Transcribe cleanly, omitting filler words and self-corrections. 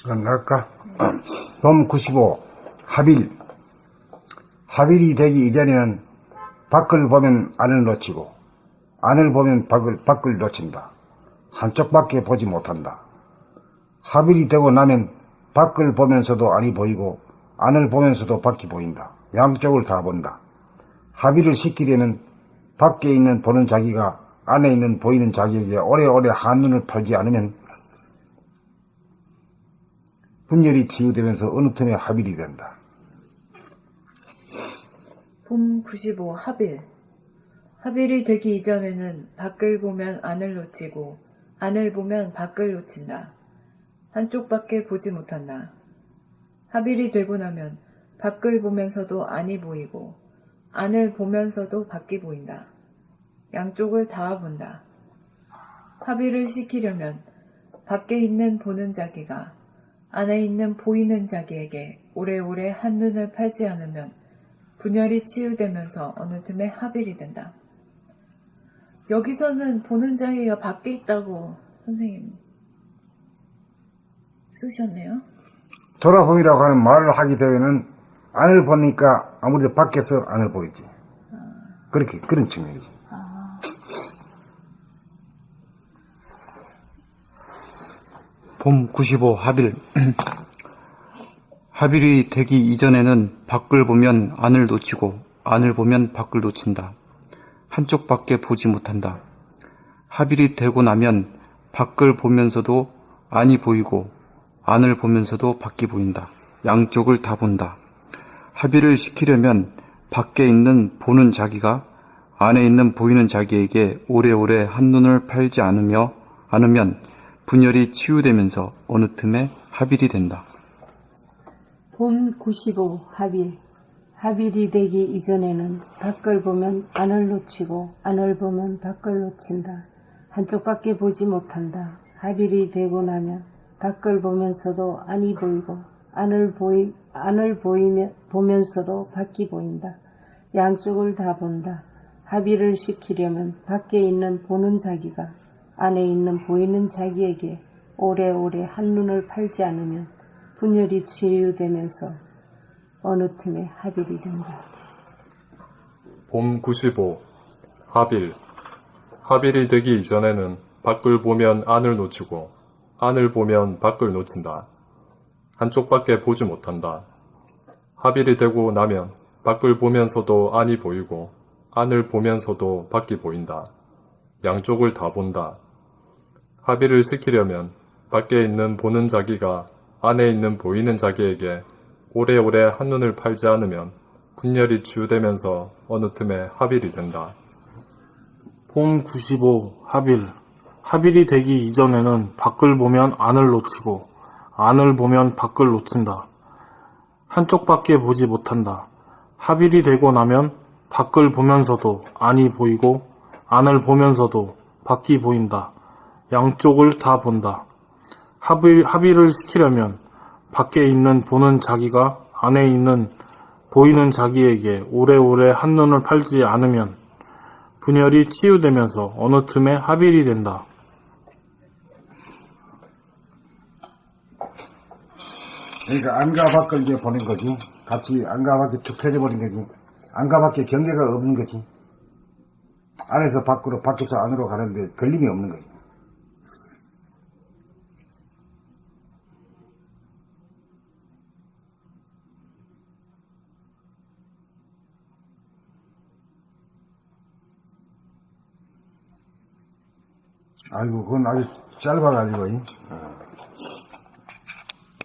할까? 봄 95 합일이 되기 이전에는 밖을 보면 안을 놓치고 안을 보면 밖을 놓친다. 한쪽밖에 보지 못한다. 합일이 되고 나면 밖을 보면서도 안이 보이고 안을 보면서도 밖이 보인다. 양쪽을 다 본다. 합일을 시키려면 밖에 있는 보는 자기가 안에 있는 보이는 자기에게 오래오래 한눈을 팔지 않으면 분열이 치유되면서 어느 틈에 합일이 된다. 봄 95 합일이 되기 이전에는 밖을 보면 안을 놓치고 안을 보면 밖을 놓친다. 한쪽밖에 보지 못한다. 합일이 되고 나면 밖을 보면서도 안이 보이고 안을 보면서도 밖이 보인다. 양쪽을 다 본다. 합일을 시키려면 밖에 있는 보는 자기가 안에 있는 보이는 자기에게 오래오래 한눈을 팔지 않으면 분열이 치유되면서 어느 틈에 합일이 된다. 여기서는 보는 자기가 밖에 있다고 선생님 쓰셨네요. 돌아봄이라고 하는 말을 하기 때문에는 안을 보니까 아무래도 밖에서 안을 보이지. 그런 측면이지. 봄 95 합일이 되기 이전에는 밖을 보면 안을 놓치고 안을 보면 밖을 놓친다. 한쪽밖에 보지 못한다. 합일이 되고 나면 밖을 보면서도 안이 보이고 안을 보면서도 밖이 보인다. 양쪽을 다 본다. 합일을 시키려면 밖에 있는 보는 자기가 안에 있는 보이는 자기에게 오래오래 한눈을 팔지 않으면 분열이 치유되면서 어느 틈에 합일이 된다. 봄 95 합일이 되기 이전에는 밖을 보면 안을 놓치고 안을 보면 밖을 놓친다. 한쪽밖에 보지 못한다. 합일이 되고 나면 밖을 보면서도 안이 보이고 안을 보면서도 밖이 보인다. 양쪽을 다 본다. 합일을 시키려면 밖에 있는 보는 자기가 안에 있는 보이는 자기에게 오래오래 한눈을 팔지 않으면 분열이 치유되면서 어느 틈에 합일이 된다. 봄 95 합일이 되기 이전에는 밖을 보면 안을 놓치고 안을 보면 밖을 놓친다. 한쪽밖에 보지 못한다. 합일이 되고 나면 밖을 보면서도 안이 보이고 안을 보면서도 밖이 보인다. 양쪽을 다 본다. 합일을 시키려면 밖에 있는 보는 자기가 안에 있는 보이는 자기에게 오래오래 한눈을 팔지 않으면 분열이 치유되면서 어느 틈에 합일이 된다. 봄 95 합일이 되기 이전에는 밖을 보면 안을 놓치고 안을 보면 밖을 놓친다. 한쪽밖에 보지 못한다. 합일이 되고 나면 밖을 보면서도 안이 보이고 안을 보면서도 밖이 보인다. 양쪽을 다 본다. 합일을 시키려면 밖에 있는 보는 자기가 안에 있는 보이는 자기에게 오래오래 한눈을 팔지 않으면 분열이 치유되면서 어느 틈에 합일이 된다. 그러니까 안과 밖을 이제 보는 거지. 같이 안과 밖에 툭 펴져버린 거지. 안과 밖에 경계가 없는 거지. 안에서 밖으로, 밖에서 안으로 가는데 걸림이 없는 거지. 아이고, 그건 아주 짧아가지고.